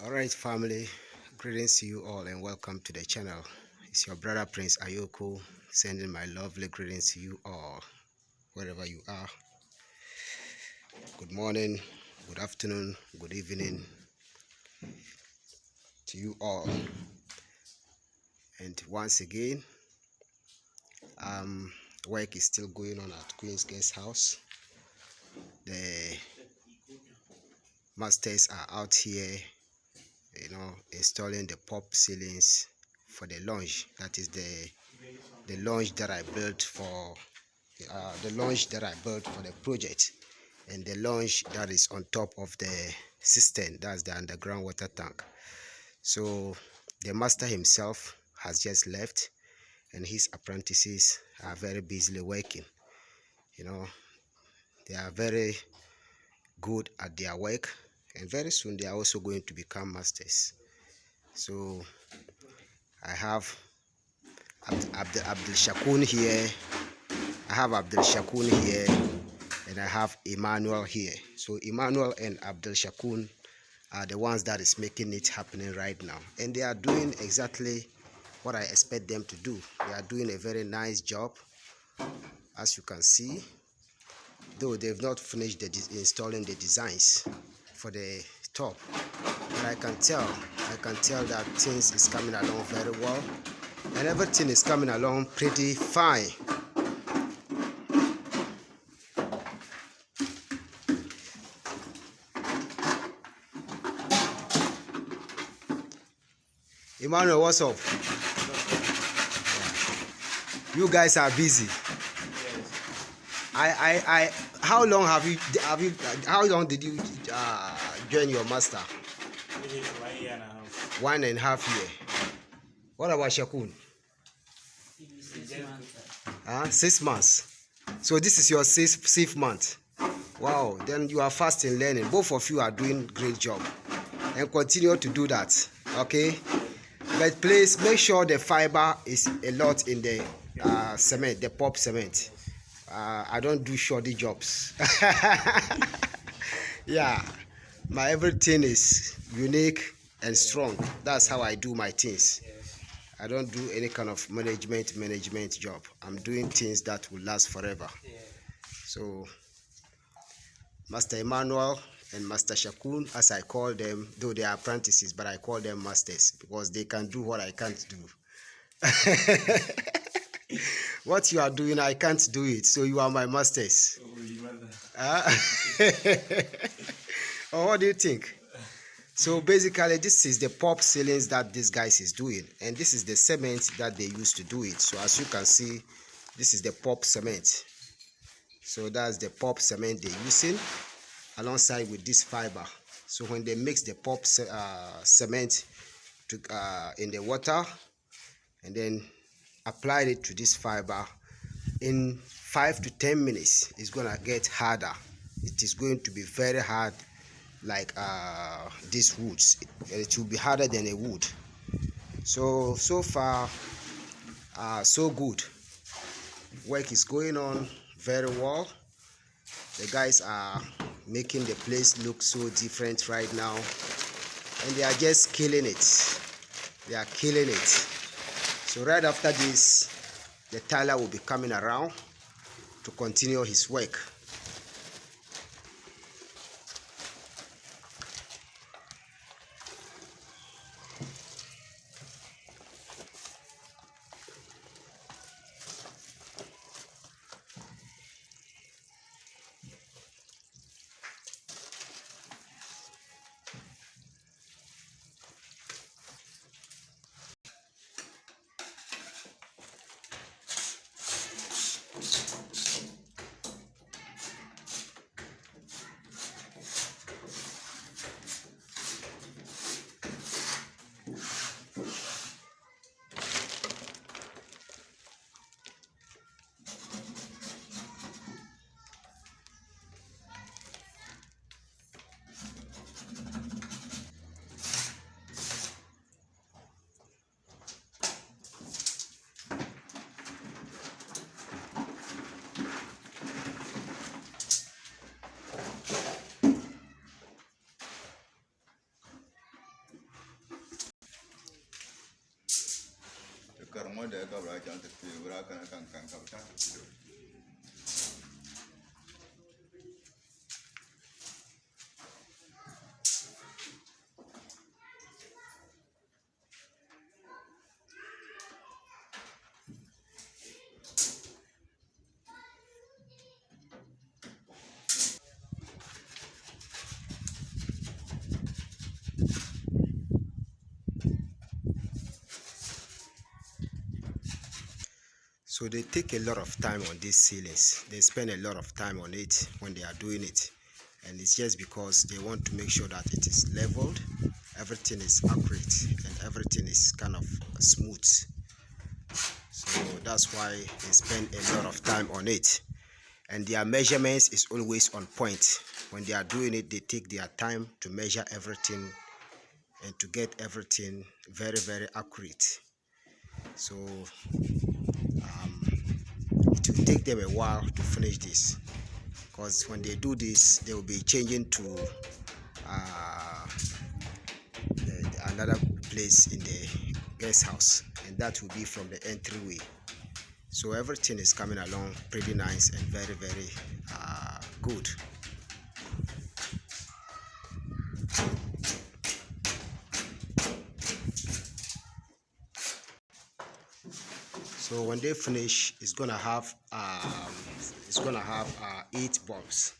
Alright, family, greetings to you all and welcome to the channel. It's your brother Prince Ayoko sending my lovely greetings to you all wherever you are. Good morning, good afternoon, good evening to you all. And once again, work is still going on at Queen's Guest House. The masters are out here, installing the pop ceilings for the lounge. That is the lounge that I built for the project, and the lounge that is on top of the cistern, that's the underground water tank. So the master himself has just left and his apprentices are very busily working. They are very good at their work, and very soon they are also going to become masters. So I have Abdul Shakun here. I have Abdul Shakun here, and I have Emmanuel here. So Emmanuel and Abdul Shakun are the ones that is making it happening right now, and they are doing exactly what I expect them to do. They are doing a very nice job, as you can see, though they've not finished installing the designs for the top, but I can tell that things is coming along very well, and everything is coming along pretty fine. Emmanuel, what's up? You guys are busy. I how long how long did you join your master? 1 year and a half. 1.5 years. What about Shakun? 6 months. So this is your sixth month. Wow, then you are fast in learning. Both of you are doing great job, and continue to do that. Okay, but please make sure the fiber is a lot in the cement, the pop cement. I don't do shoddy jobs. Yeah, my everything is unique and strong. That's how I do my things. I don't do any kind of management job. I'm doing things that will last forever. So Master Emmanuel and Master Shakun, as I call them, though they are apprentices, but I call them masters because they can do what I can't do. What you are doing, I can't do it, so you are my masters. Or what do you think? So basically, this is the pop ceilings that these guys is doing, and this is the cement that they use to do it. So as you can see, this is the pop cement. So that's the pop cement they're using alongside with this fiber. So when they mix the pop cement in the water and then apply it to this fiber, in 5 to 10 minutes it's gonna get harder. It is going to be very hard, like these woods. It will be harder than a wood. So far so good. Work is going on very well. The guys are making the place look so different right now, and they are just killing it. They are killing it. So right after this, the tiler will be coming around to continue his work. So they take a lot of time on these ceilings. They spend a lot of time on it when they are doing it, and it's just because they want to make sure that it is leveled, everything is accurate, and everything is kind of smooth. So that's why they spend a lot of time on it, and their measurements is always on point. When they are doing it, they take their time to measure everything and to get everything very, very accurate. So it will take them a while to finish this, because when they do this, they will be changing to another place in the guest house, and that will be from the entryway. So everything is coming along pretty nice and very, very good. So when they finish, it's gonna have 8 bulbs,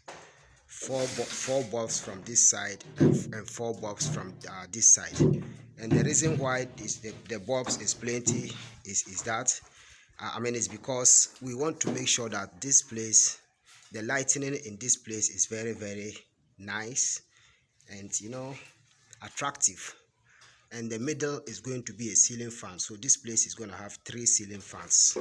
four bulbs from this side and 4 bulbs from this side. And the reason why the bulbs is plenty is that it's because we want to make sure that this place, the lightning in this place is very, very nice and attractive. And the middle is going to be a ceiling fan, so this place is going to have 3 ceiling fans.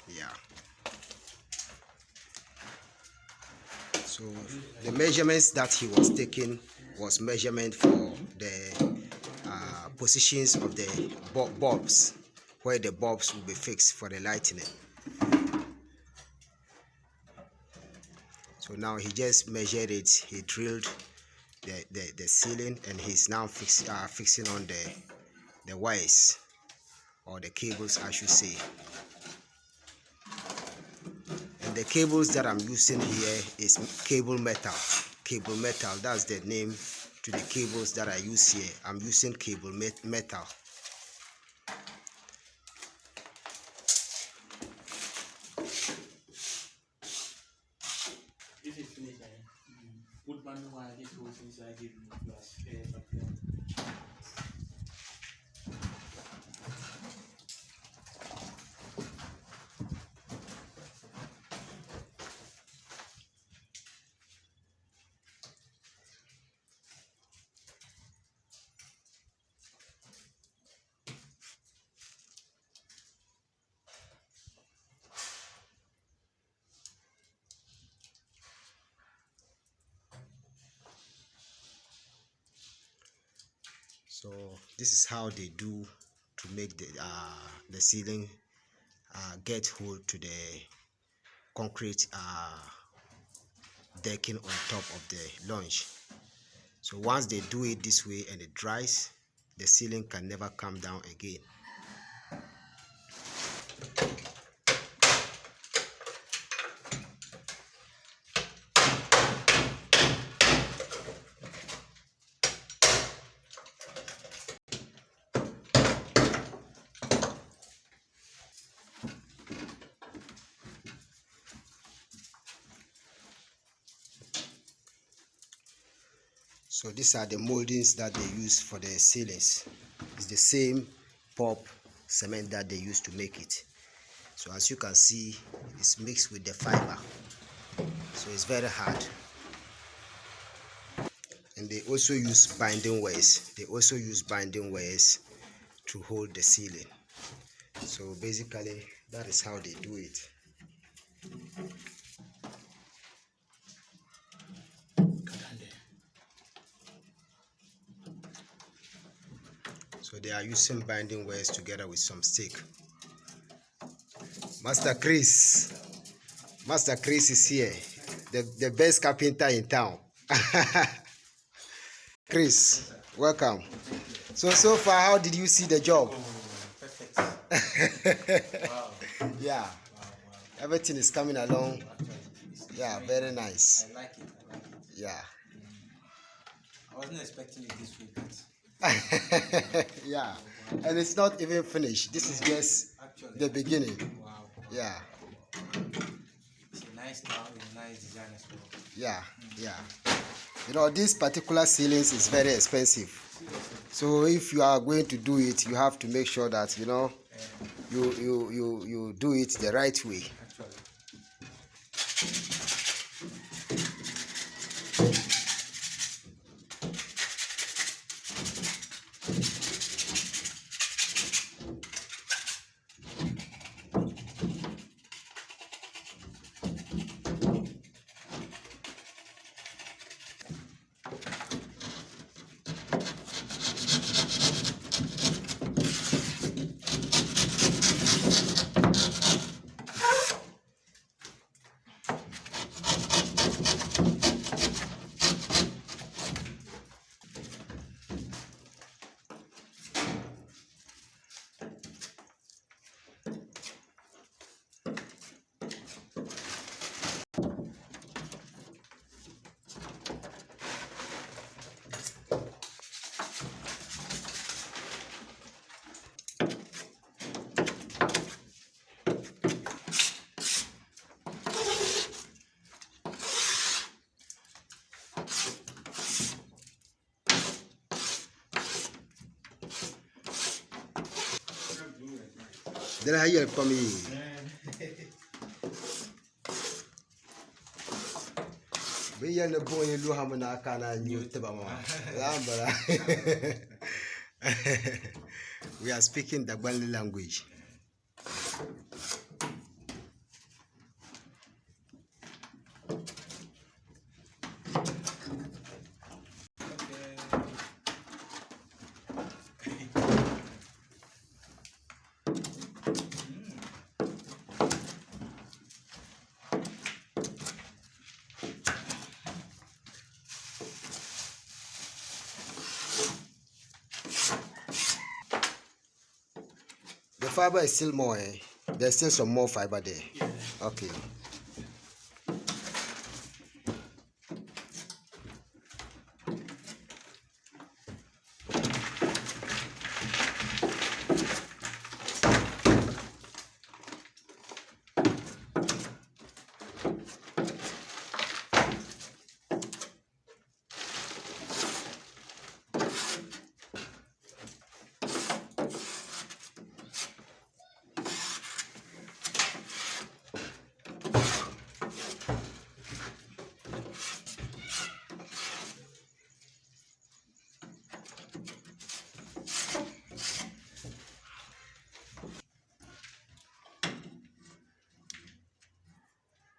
Yeah, so the measurements that he was taking was measurement for the positions of the bulbs, where the bulbs will be fixed for the lightning. So now he just measured it, he drilled the ceiling, and he's now fixing on the wires, or the cables I should say. And the cables that I'm using here is cable metal. Cable metal, that's the name to the cables that I use here. I'm using cable metal. This is finished. Put one wire, this goes inside the glass. So this is how they do to make the ceiling get hold to the concrete decking on top of the lounge. So once they do it this way and it dries, the ceiling can never come down again. So these are the moldings that they use for the ceilings. It's the same pop cement that they use to make it. So as you can see, it's mixed with the fiber, so it's very hard. And they also use binding wires. They also use binding wires to hold the ceiling. So basically, that is how they do it. So they are using binding wires together with some stick. Master Chris is here. the best carpenter in town. Chris, welcome. So far, how did you see the job? Perfect. Wow. Yeah, Wow. everything is coming along. Actually, it's Yeah, very nice. I like it. Yeah. I wasn't expecting it this week. Yeah, and it's not even finished. This is just Actually, the beginning. wow. Yeah, It's a nice style, it's a nice design as well. yeah, yeah. You know, this particular ceilings is very expensive. So if you are going to do it, you have to make sure that you do it the right way. Actually. Then I hear from me. We are the boy who have an akana new tebama. We are speaking the Bali language. The fiber is still more. There's still some more fiber there. Yeah. Okay.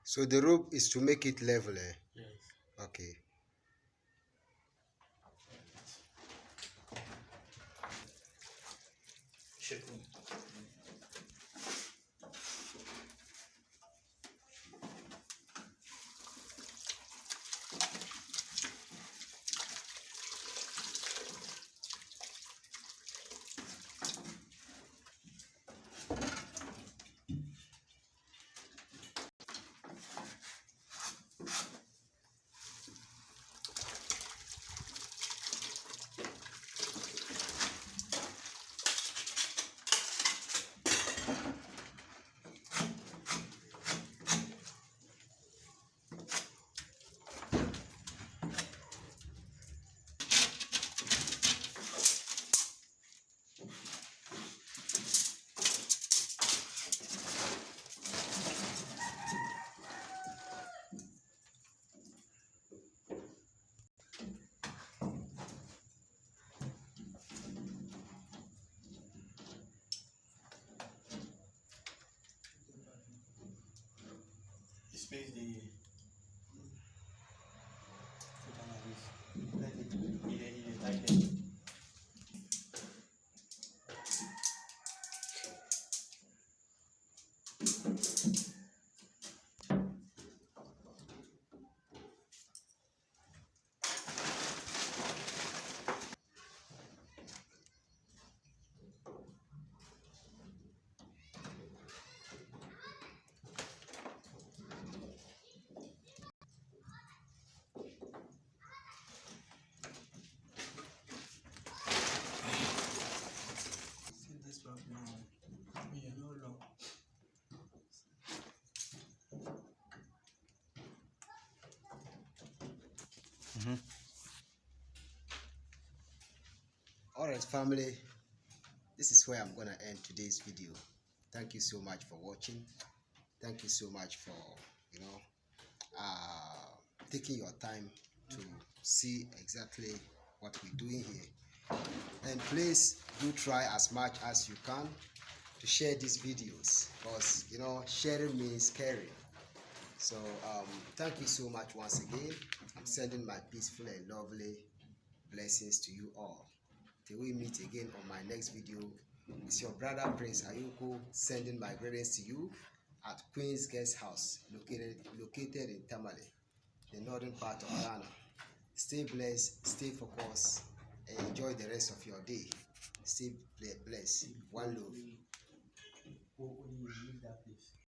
So the rope is to make it level. Yes. Okay. Shaking. Space the Alright, family, this is where I'm gonna end today's video. Thank you so much for watching. Thank you so much for taking your time to see exactly what we're doing here. And please do try as much as you can to share these videos, because sharing means caring. So thank you so much once again. I'm sending my peaceful and lovely blessings to you all. Till we meet again on my next video, it's your brother Prince Ayuko sending my greetings to you at Queen's Guest House, located in Tamale, the northern part of Ghana. Stay blessed, stay focused, and enjoy the rest of your day. Stay blessed. One love. When you leave that place.